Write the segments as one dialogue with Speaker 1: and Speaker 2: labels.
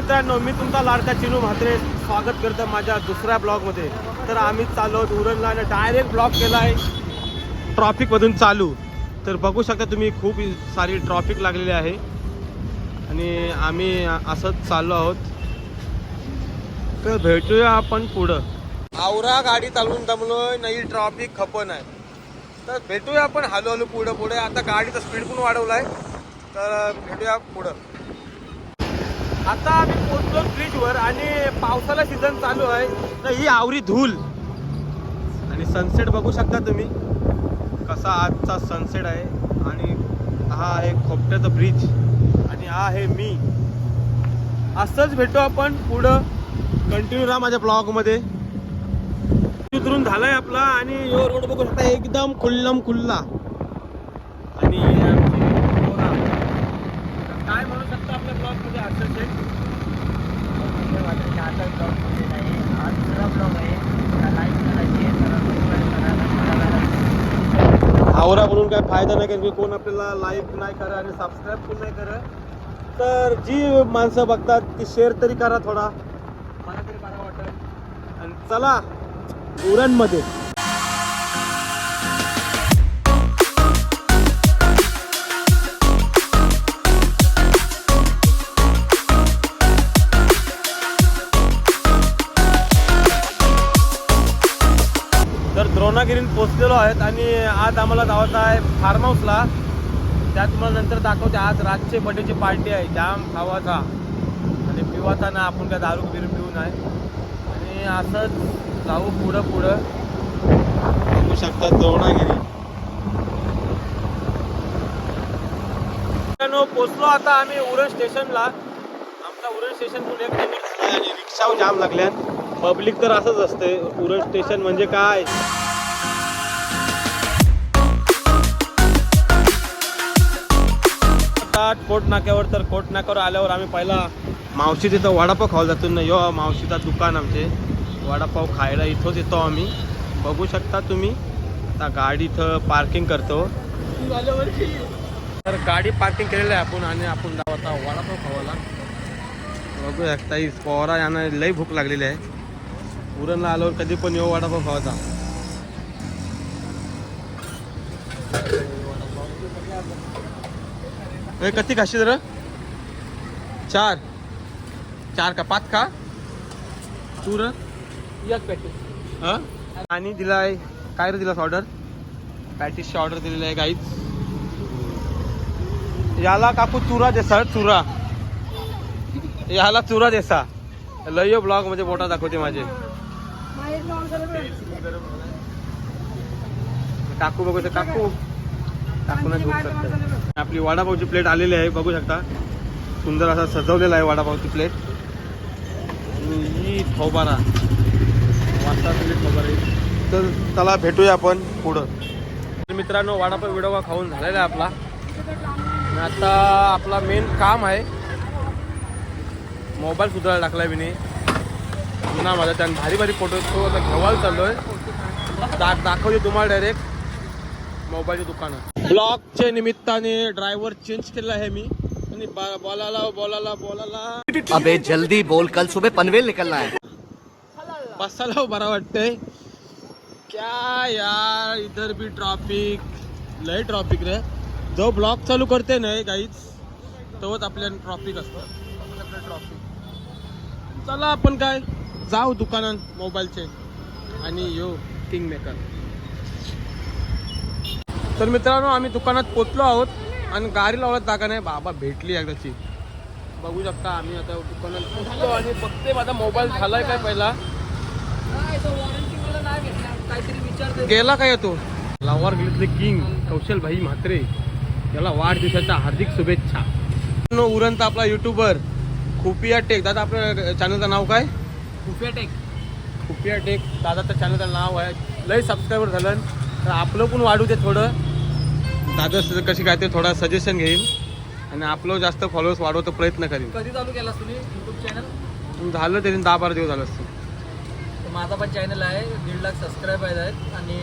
Speaker 1: मित्रांनो, मी तुमचा लाडका चिनू म्हात्रे स्वागत करतो माझ्या दुसऱ्या ब्लॉगमध्ये. तर आम्ही चाललो उरणला आणि डायरेक्ट ब्लॉग केला आहे ट्रॉफिकमधून चालू. तर बघू शकता तुम्ही, खूप सारी ट्रॉफिक लागलेली आहे आणि आम्ही असंच चाललो आहोत. तर भेटूया आपण पुढं. आवरा गाडी चालवून दमलोय, नाही ट्रॉफिक खपन आहे. तर भेटूया आपण हळूहळू पुढं पुढे. आता गाडीचा स्पीड पण वाढवलाय, तर भेटूया पुढं. आता आम्ही पोहोचलो ब्रिजवर आणि पावसाला सीझन चालू आहे. तर ही आवरी धूल आणि सनसेट बघू शकता तुम्ही कसा आजचा सनसेट आहे. आणि हा आहे खोपट्याचा ब्रिज आणि हा आहे मी. असंच भेटू आपण पुढं. कंटिन्यू राहा माझ्या ब्लॉगमध्ये. उतरून झालाय आपला आणि यो रोड बघू शकता एकदम खुल्लम खुल्ला. आणि काय म्हणू शकता आपल्या ब्लॉगमध्ये असं शेट आवरा म्हणून काय फायदा नाही, कारण की कोण आपल्याला लाईक नाही करा आणि सबस्क्राईब पण नाही करा. तर जी माणसं बघतात ती शेअर तरी करा, थोडा मला तरी बरं वाटेल. आणि चला उरणमध्ये. तर द्रोणागिरीत पोचलेलो आहेत आणि आज आम्हाला जायचं आहे फार्म हाऊसला. त्यात तुम्हाला नंतर दाखवते. आज रातचे बर्थडेची पार्टी आहे, जाम खावाचा आणि पिवाचा ना. आपण काय दारू बिरू पिऊ नाही आणि असंच जाऊ पुढं पुढं. बघू शकता द्रोणागिरी. पोचलो आता आम्ही उरण स्टेशनला. आमचा उरण स्टेशनतून 1 किलोमीटर आणि रिक्षावर जाम लागल्यात. पब्लिक तर असंच असते. उरण स्टेशन म्हणजे काय. कोट नाक्यावर. तर कोट नाक्यावर आल्यावर आम्ही पहिला मावशी तिथं वडापाव खायला जातो ना. यो मावशीचा दुकान आमचे वडापाव खायला इथंच येतो आम्ही. बघू शकता तुम्ही. आता गाडी इथं पार्किंग करतो. तर गाडी पार्किंग केलेलं आहे आपण आणि आपण जाऊ आता वडापाव खावायला. बघू शकता ही पोरा यांना लई भूक लागलेली आहे. उरणला आल्यावर कधी पण येऊ वडापाव खावायचा. किती खाशी जरा 4 का 5 का तूर एक पॅटीस. आणि दिलाय काय रे दिलास ऑर्डर. पॅटीसची ऑर्डर दिलेली आहे गाईज. याला काकू चुरा देसा. चुरा याला चुरा देसा. लय ब्लॉग मध्ये बोटा दाखवते माझे. काकू बघू शकता. काकूना धूप करते. आपली वडापावची प्लेट आलेली आहे, बघू शकता. सुंदर असा सजवलेला आहे वडापावची प्लेट. ही ठोबारा वाजता ठोबारा. तर चला भेटूया आपण पुढं. तर मित्रांनो, वडापाव विडोबा खाऊन झालेला आहे आपला. आता आपला मेन काम आहे मोबाईल सुधारायला टाकला आहे मी पुन्हा माझा. त्यानं भारी भारी फोटो तो आता घेवायला चाललो आहे. दाखवते तुम्हाला डायरेक्ट मोबाईलच्या दुकानात. ब्लॉगच्या निमित्ताने ड्रायव्हर चेंज केला आहे मी. आणि बोलायला
Speaker 2: अबे जल्दी बोल, कल सुबह पनवेल निकलना है.
Speaker 1: बसायला बरा वाटतंय. क्या यार, इधर भी ट्रॉफिक, लय ट्रॉफिक रे. जो ब्लॉग चालू करते ना गाईज तेव्हाच आपल्या ट्रॉफिक असतं. ट्रॉफिक. चला आपण काय जाऊ दुकानात मोबाईलचे आणि यो किंग मेकर. तर मित्रांनो, आम्ही दुकानात पोचलो आहोत आणि गाडी लावण्यात जागा नाही. बाबा भेटली एकदाची. बघू शकता आम्ही आता दुकानात पोचलो आणि बघते माझा मोबाईल झालाय काय पहिला. गेला काय तो लावार गेले किंग कौशल भाई म्हात्रे. याला वाढदिवसाच्या हार्दिक शुभेच्छा. उरणचा आपला युट्यूबर खुफिया टेक. दादा आपल्या चॅनलचं नाव काय. खुफिया टेक दादाचं चॅनलचं नाव आहे. लय सबस्क्रायबर झालं. तर आपलं पण वाढू दे थोडं. दादा कशी काय ते थोडा सजेशन घेईन आणि आपलं जास्त फॉलोअर्स वाढवतो प्रयत्न करीन.
Speaker 3: कधी चालू केलास तुम्ही यूट्यूब चॅनल.
Speaker 1: झालं तरी 10-12 दिवस झालं असतं.
Speaker 3: माझा पण चॅनल आहे, 1.5 लाख सबस्क्रायबर आहेत आणि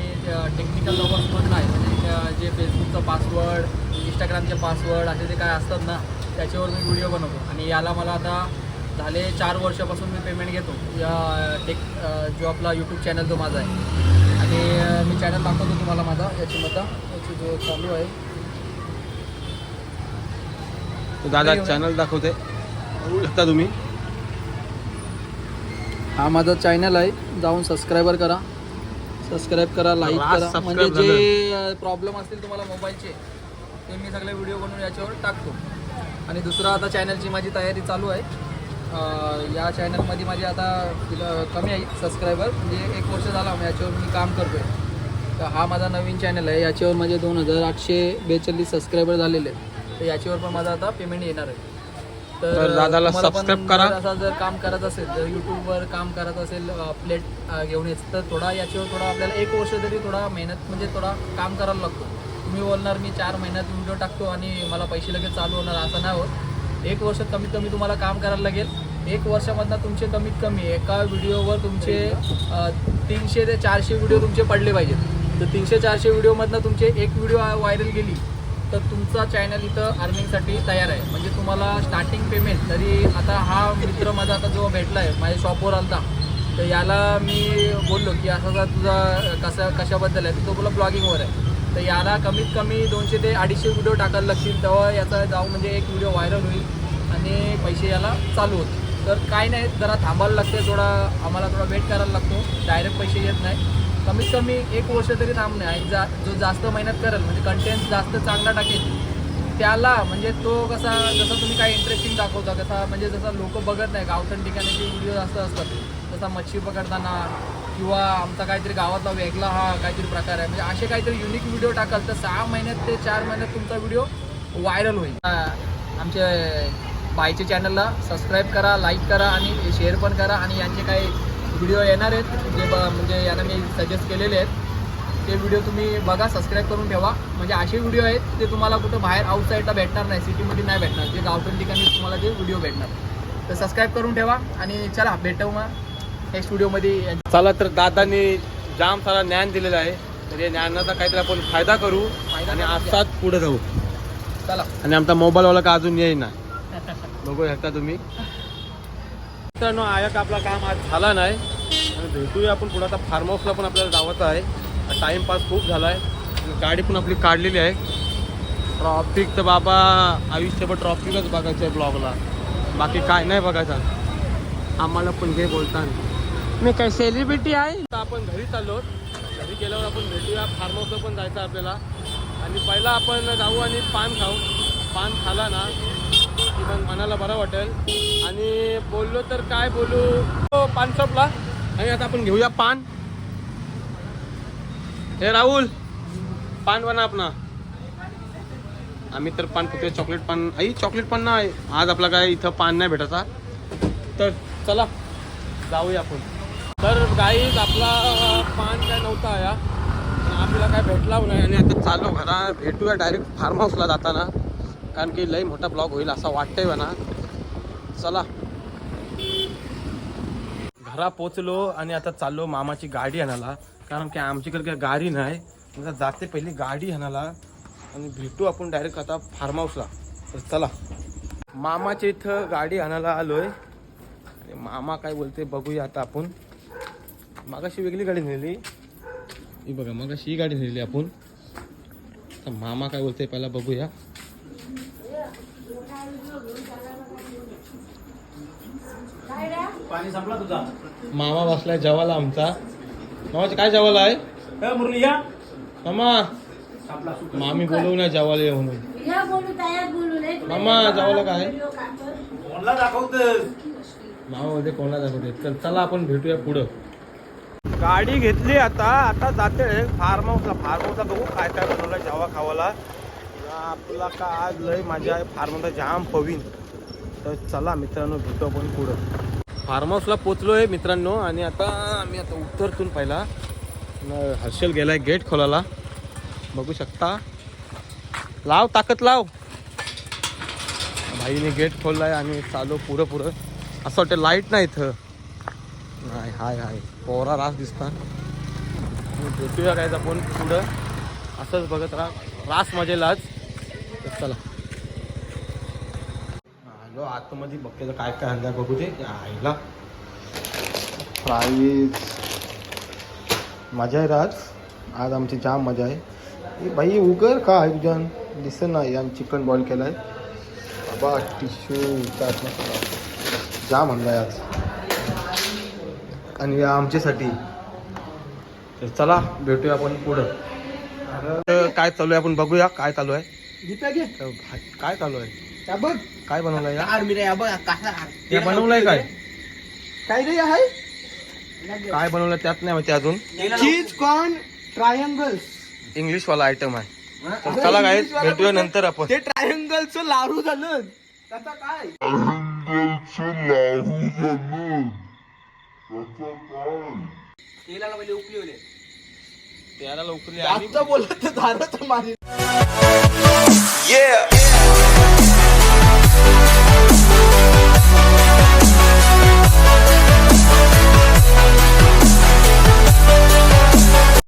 Speaker 3: टेक्निकल लवर्स पण आहे. म्हणजे जे फेसबुकचा पासवर्ड, इंस्टाग्रामचे पासवर्ड असे जे काय असतात ना, त्याच्यावर मी व्हिडिओ बनवतो. आणि याला मला आता झाले 4 वर्षापासून मी पेमेंट घेतो या टेक जो आपला यूट्यूब चॅनल तो माझा आहे. आणि मी चॅनल दाखवतो तुम्हाला माझा याची जो चालू आहे.
Speaker 1: दादा चॅनल दाखवते, बघू शकता तुम्ही.
Speaker 3: हा माझा चॅनल आहे, जाऊन सबस्क्राईब करा, लाईक करा.
Speaker 1: subscribe
Speaker 3: म्हणजे जे प्रॉब्लेम असतील तुम्हाला मोबाईलचे ते मी सगळे व्हिडिओ बनवून याच्यावर टाकतो. आणि दुसरा आता चॅनलची माझी तयारी चालू आहे. या चॅनलमध्ये माझे आता कमी आहे सबस्क्रायबर, म्हणजे 1 वर्ष झाला याच्यावर मी काम करतो आहे. तर हा माझा नवीन चॅनल आहे, याच्यावर माझे 2842 सबस्क्रायबर झालेले आहेत. तर याच्यावर पण माझा आता पेमेंट येणार आहे.
Speaker 1: तर दादाला
Speaker 3: तुम्हाला पण
Speaker 1: सबस्क्राईब करा.
Speaker 3: जर असं जर काम करत असेल, जर यूट्यूबवर काम करत असेल प्लेट घेऊन येत, तर थोडा याच्यावर थोडा आपल्याला 1 वर्ष तरी थोडा मेहनत म्हणजे थोडा काम करायला लागतो. तुम्ही बोलणार मी 4 महिन्यात व्हिडिओ टाकतो आणि मला पैसे लगेच चालू होणार, असं नाही होत. 1 वर्ष कमीत कमी तुम्हाला काम करायला लागेल. 1 वर्षामधनं तुमचे कमीत कमी एका व्हिडिओवर तुमचे 300 ते 400 व्हिडिओ तुमचे पडले पाहिजेत. तर 300-400 व्हिडिओमधनं तुमचे एक व्हिडिओ व्हायरल गेली तर तुमचा चॅनल इथं अर्निंगसाठी तयार आहे. म्हणजे तुम्हाला स्टार्टिंग पेमेंट तरी आता हा मित्र माझा आता जो भेटला आहे माझ्या शॉपवर आलता, तर याला मी बोललो की असं तुझा कशाबद्दल आहे, तो बोला ब्लॉगिंगवर आहे. तर याला कमीत कमी 200 ते 250 व्हिडिओ टाकायला लागतील, तेव्हा याचा जाऊन म्हणजे एक व्हिडिओ व्हायरल होईल आणि पैसे याला चालू होतील. तर काय नाही, जरा थांबायला लागते, आम्हाला थोडा वेट करायला लागतो, डायरेक्ट पैसे येत नाही. कमीत कमी 1 वर्ष तरी थांबणे आहे. जो जास्त मेहनत करेल म्हणजे कंटेंट जास्त चांगला टाकेल त्याला, म्हणजे तो जसं तुम्ही काय इंटरेस्टिंग दाखवता, म्हणजे जसं लोक बघत नाही गावठण ठिकाणाचे व्हिडिओ जास्त असतात, जसा मच्छी पकडताना किंवा आमचा काहीतरी गावातला वेगळा हा काहीतरी प्रकार आहे, म्हणजे असे काहीतरी युनिक व्हिडिओ टाकाल तर 6 महिन्यात ते 4 महिन्यात तुमचा व्हिडिओ व्हायरल होईल. आमच्या बाईचे चॅनलला सबस्क्राईब करा, लाईक करा आणि शेअर पण करा. आणि यांचे काही व्हिडिओ येणार आहेत जे म्हणजे यांना मी सजेस्ट केलेले आहेत, ते व्हिडिओ तुम्ही बघा, सबस्क्राईब करून ठेवा. म्हणजे असे व्हिडिओ आहेत ते तुम्हाला कुठं बाहेर आउटसाईडला भेटणार नाही, सिटीमध्ये नाही भेटणार, जे गावठण ठिकाणी तुम्हाला ते व्हिडिओ भेटणार. तर सबस्क्राईब करून ठेवा आणि चला भेटू मग नेक्स्ट व्हिडिओमध्ये.
Speaker 1: चला, तर दादांनी जाम सारा ज्ञान दिलेलं आहे, तर या ज्ञानाचा काहीतरी आपण फायदा करू आणि असाच पुढे जाऊ.
Speaker 3: चला.
Speaker 1: आणि आमचा मोबाईलवाला का अजून येईना, बघू शकता तुम्ही. मित्रांनो, आयक आपला काम आज झाला नाही आणि भेटूया आपण पुढे. आता फार्म हाऊसला पण आपल्याला जावं आहे, टाईमपास खूप झाला आहे, गाडी पण आपली काढलेली आहे. ट्रॉफिक तर बाबा आयुष्यभर ट्रॉफिकच बघायचं आहे ब्लॉगला, बाकी काय नाही बघायचं. आम्हाला पण हे बोलताना मी काय सेलिब्रिटी आहे. तर आपण घरी चाललो, घरी गेल्यावर आपण भेटूया. फार्म हाऊसला पण जायचं आपल्याला आणि पहिला आपण जाऊ आणि पान खाऊ. पान खाला ना की मग मनाला बरं वाटेल. आणि बोललो तर काय बोलू, पान शॉपला. आणि आता आपण घेऊया पान. हे राहुल, पान बना आपला. आम्ही तर पान फक्त चॉकलेट पान, आई चॉकलेट पान नाही आज आपला काय इथं पान नाही भेटायचा. तर चला जाऊया आपण. तर गाईज आपला पान काय नव्हता या, आपल्याला काय भेटला नाही. आणि आता चालू घरा भेटूया डायरेक्ट फार्म हाऊसला जाताना, कारण की लई मोठा ब्लॉग होईल असं वाटतंय म्हणा. चला घरा पोचलो आणि आता चाललो मामाची गाडी आणायला, कारण की आमच्याकडे काय गाडी नाही. आता जाते पहिली गाडी आणायला आणि भेटू आपण डायरेक्ट आता फार्म हाऊसला. तर चला, मामाच्या इथं गाडी आणायला आलोय आणि मामा काय बोलते बघूया आता आपण. मागाशी वेगळी गाडी नेली, ही बघा मागाशी ही गाडी नेली आपण. तर मामा काय बोलते पहिला बघूया.
Speaker 4: पाणी संपला तुझा.
Speaker 1: मामा बसलाय जेवायला आमचा. मामाचं काय जेवायला आहे
Speaker 4: मुरली या
Speaker 1: मामा? मामी बोलवू ना जेवायला ये म्हणून. मामा जेवायला काय
Speaker 4: कोणला दाखवत.
Speaker 1: मामा बोलते कोणाला दाखवते. तर चला आपण भेटूया पुढं. गाडी घेतली आता जाते फार्म हाऊसला. फार्म हाऊसला बघू काय काय बनवलं जेवा खावाला. आपला का आज लय माझ्या आहे फार्म हाऊसला जाम पवीन. तर चला मित्रांनो भेटू आपण पुढं. फार्म हाऊसला पोचलोय मित्रांनो आणि आता आम्ही आता उत्तरतून पहिला हर्षल गेलाय गेट खोलायला, बघू शकता. लाव ताकद लाव. भाईने गेट खोललाय आणि चालू पुढं. असं वाटतं लाईट नाही इथं. नाही हाय पोरा रास दिसता. भेटूया काय आपण पुढं. असंच बघत रास मजेल आज. चला आलो आतमध्ये बघते काय काय आणलंय बघू दे आईला. फ्राईज मजा आहे आज आमची जाम मजा आहे. ए बाई उगर का आहे तुझ्यान दिसत नाही. आम्ही चिकन बॉईल केलाय बाबा. टिश्यू चाट मसाला जाम आणलाय आज आणि आमच्यासाठी. तर चला भेटूया आपण पुढं. तर काय चालू आहे आपण बघूया काय चालू आहे. काय चालू आहे काय बनवलंय या बनवलंय काय
Speaker 5: काय आहे
Speaker 1: काय बनवलं त्यात नाही माहिती अजून.
Speaker 5: Cheese corn triangles.
Speaker 1: इंग्लिश वाला आयटम आहे. तर चला काय भेटूया नंतर आपण.
Speaker 5: ते ट्रायंगलचं लाडू झालं त्याचा काय
Speaker 1: त्याला लवकर
Speaker 5: जास्त बोलत तर झालं तर माझी